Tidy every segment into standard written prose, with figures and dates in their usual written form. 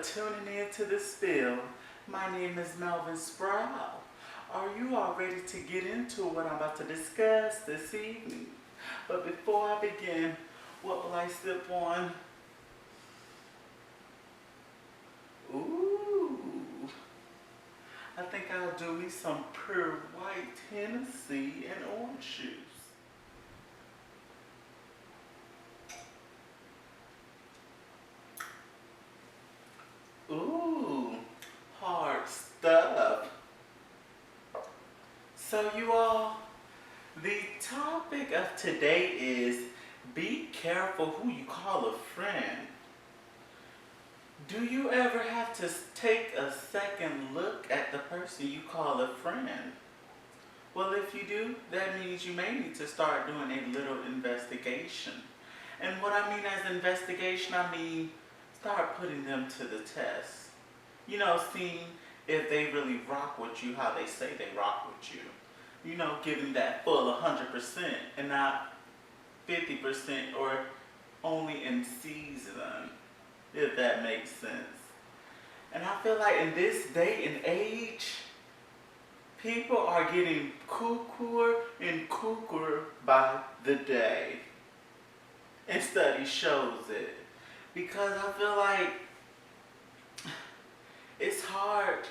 tuning in to The Spill. My name is Melvin Sproul. Are you all ready to get into what I'm about to discuss this evening? But before I begin, what will I sip on? Ooh, I think I'll do me some pure white Hennessy and orange juice. Ooh, hard stuff. So you all, the topic of today is be careful who you call a friend. Do you ever have to take a second look at the person you call a friend? Well, if you do, that means you may need to start doing a little investigation. And what I mean as investigation, I mean start putting them to the test. Seeing if they really rock with you how they say they rock with you. Giving that full 100% and not 50% or only in season, if that makes sense. And I feel like in this day and age, people are getting cuckooer and cuckooer by the day. And study shows it. Because I feel like it's hard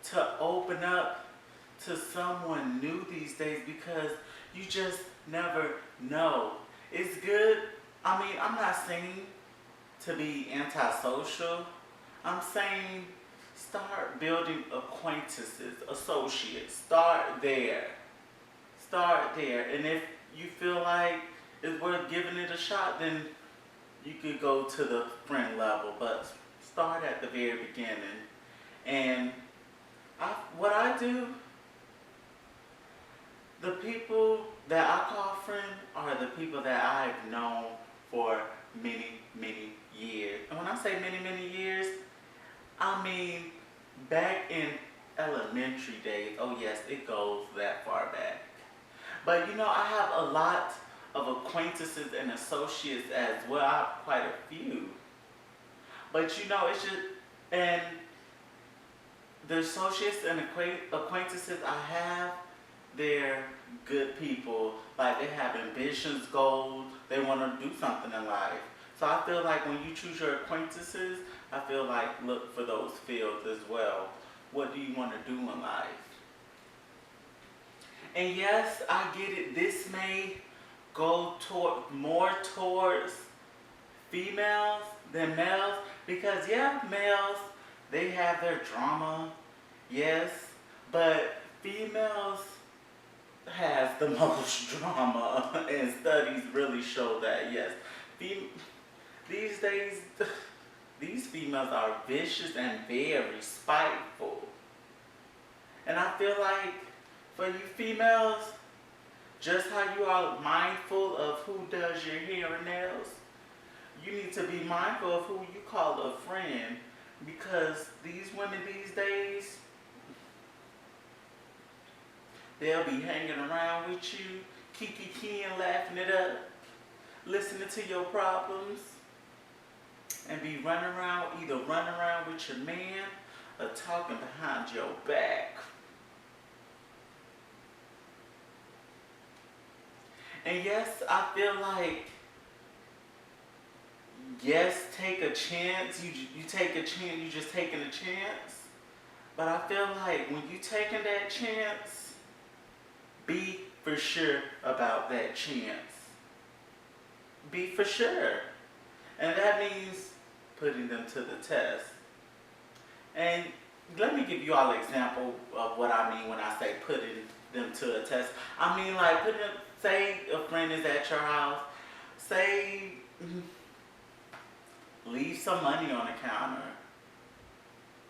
to open up to someone new these days because you just never know. It's good. I'm not saying to be antisocial. I'm saying start building acquaintances, associates. Start there. Start there. And if you feel like it's worth giving it a shot, then you could go to the friend level. But start at the very beginning. And what I do, the people that I call friend are the people that I've known for many, many years. And when I say many, many years, I mean back in elementary days. Oh yes, it goes that far back. But I have a lot of acquaintances and associates as well. I have quite a few. But it's just, and the associates and acquaintances I have, they're good people. Like they have ambitions, goals. They want to do something in life. So I feel like when you choose your acquaintances, I feel like look for those fields as well. What do you want to do in life? And yes, I get it. This may go more towards females than males because males, they have their drama, yes, but females has the most drama, and studies really show that, yes. These days, these females are vicious and very spiteful. And I feel like for you females, just how you are mindful of who does your hair and nails, you need to be mindful of who you call a friend. Because these women these days, they'll be hanging around with you, kiki-keying, laughing it up, listening to your problems, and be either running around with your man or talking behind your back. And yes, I feel like, yes, take a chance. You take a chance, you just taking a chance. But I feel like when you taking that chance, be for sure about that chance. Be for sure. And that means putting them to the test. And let me give you all an example of what I mean when I say putting them to a test. I mean like say a friend is at your house, say leave some money on the counter,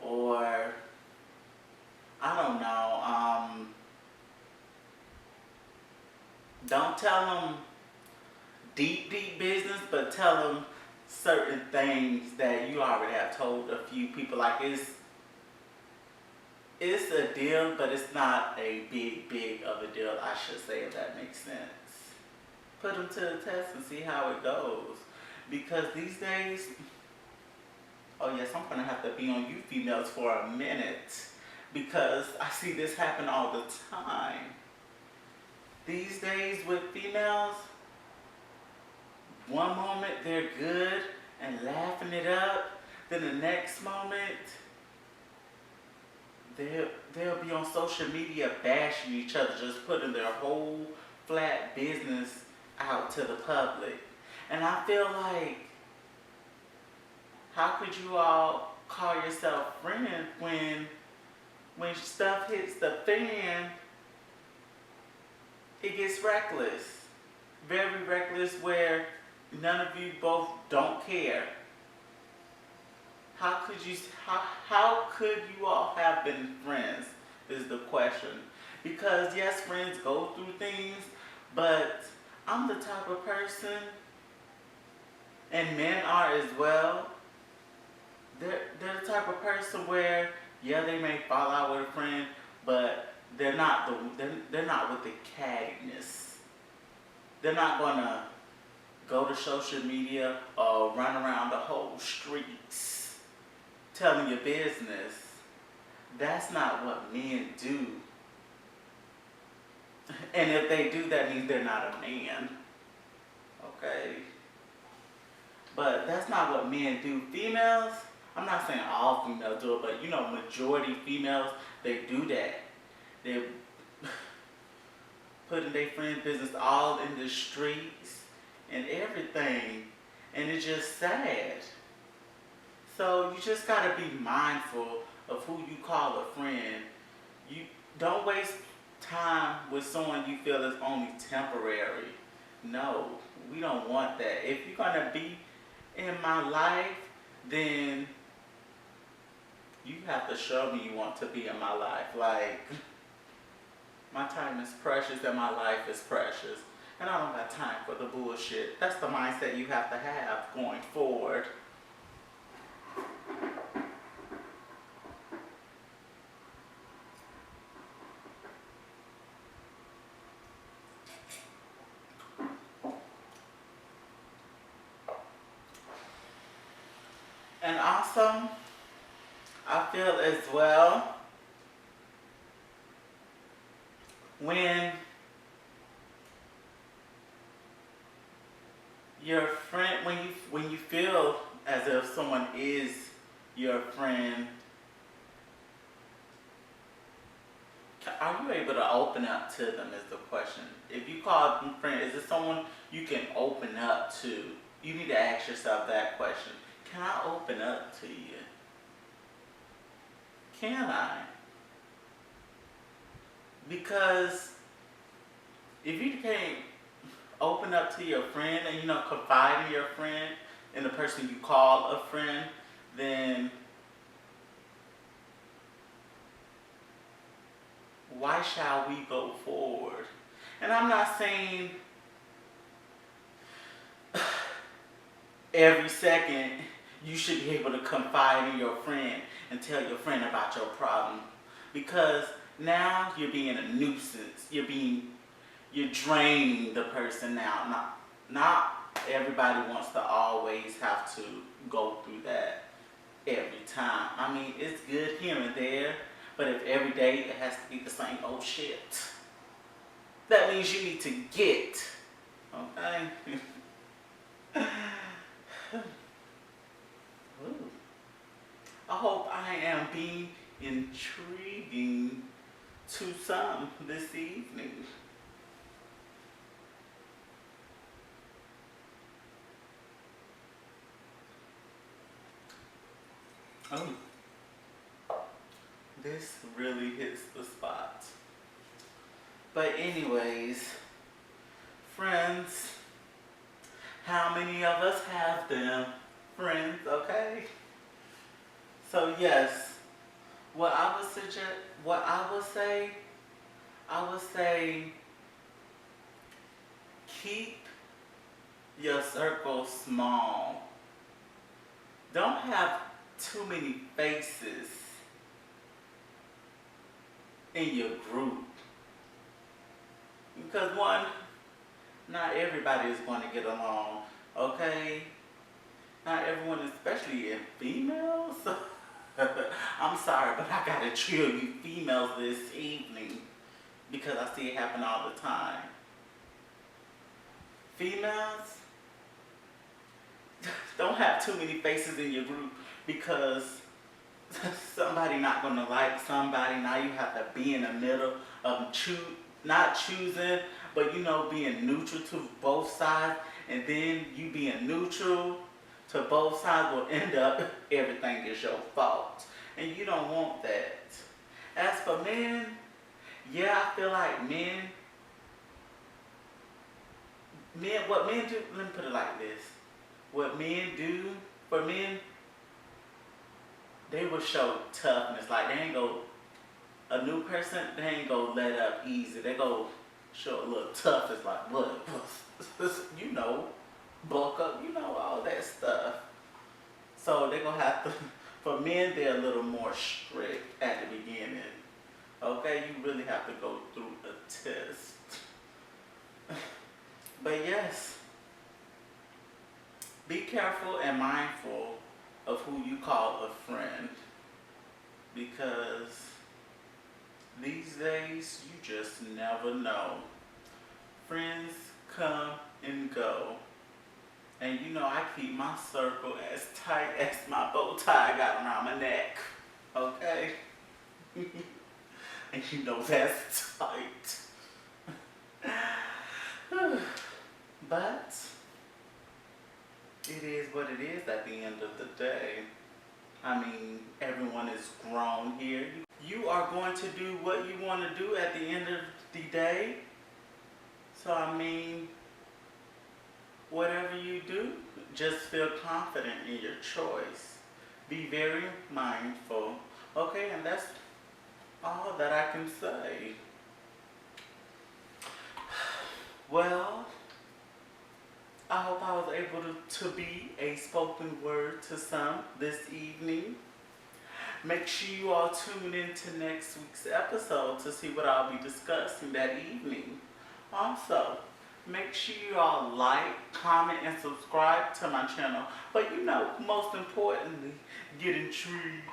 or I don't know, don't tell them deep business, but tell them certain things that you already have told a few people. Like it's a deal, but it's not a big of a deal, I should say, if that makes sense. Put them to the test and see how it goes. Because these days, Oh yes, I'm gonna have to be on you females for a minute because I see this happen all the time. These days with females, one moment they're good and laughing it up, then the next moment they'll be on social media bashing each other, just putting their whole flat business out to the public. And I feel like, how could you all call yourself friends when stuff hits the fan, it gets reckless. Very reckless where none of you both don't care. How could you how could you all have been friends is the question. Because yes, friends go through things, but I'm the type of person, and men are as well. They're the type of person where yeah, they may fall out with a friend, but they're not with the cattiness. They're not gonna go to social media or run around the whole streets telling your business. That's not what men do. And if they do, that means they're not a man. Okay? But that's not what men do. Females, I'm not saying all females do it, but you know, majority females, they do that. They're putting their friends' business all in the streets and everything. And it's just sad. So you just gotta be mindful of who you call a friend. You don't waste time with someone you feel is only temporary. No, we don't want that. If you're gonna be in my life, then you have to show me you want to be in my life. Like, my time is precious and my life is precious. And I don't got time for the bullshit. That's the mindset you have to have going forward. And also, I feel as well, when your friend, when you feel as if someone is your friend, are you able to open up to them is the question. If you call them friend, is it someone you can open up to? You need to ask yourself that question. Can I open up to you? Can I? Because if you can't open up to your friend and you know confide in your friend and the person you call a friend, then why shall we go forward? And I'm not saying every second you should be able to confide in your friend and tell your friend about your problem, because now you're being a nuisance. You're draining the person now. Not everybody wants to always have to go through that every time. I mean, it's good here and there, but if every day it has to be the same old shit, that means you need to get. Okay? Ooh. I hope I am being intriguing to some this evening. Oh, this really hits the spot. But anyways, friends, how many of us have them? Friends, okay? So yes, what I would say, keep your circle small. Don't have too many faces in your group. Because one, not everybody is going to get along, okay? Not everyone, especially in females. I'm sorry, but I gotta drill you females this evening because I see it happen all the time. Females, don't have too many faces in your group because somebody not gonna like somebody. Now you have to be in the middle of not choosing, but being neutral to both sides, and then you being neutral to both sides will end up everything is your fault, and you don't want that. As for men, yeah, I feel like what men do. Let me put it like this: what men do for men, they will show toughness. Like they ain't go a new person, they ain't go let up easy. They go show a little tough. It's like what, you know, bulk up, all that stuff. So they gonna have to. For men, they're a little more strict at the beginning. Okay, you really have to go through a test. But yes, be careful and mindful of who you call a friend because these days you just never know. Friends come and go. And I keep my circle as tight as my bow tie I got around my neck. Okay? And that's tight. But it is what it is at the end of the day. I mean, everyone is grown here. You are going to do what you want to do at the end of the day. So, I mean, whatever you do, just feel confident in your choice. Be very mindful. Okay, and that's all that I can say. Well, I hope I was able to be a spoken word to some this evening. Make sure you all tune in to next week's episode to see what I'll be discussing that evening. Also, make sure you all like, comment, and subscribe to my channel. But most importantly, get intrigued.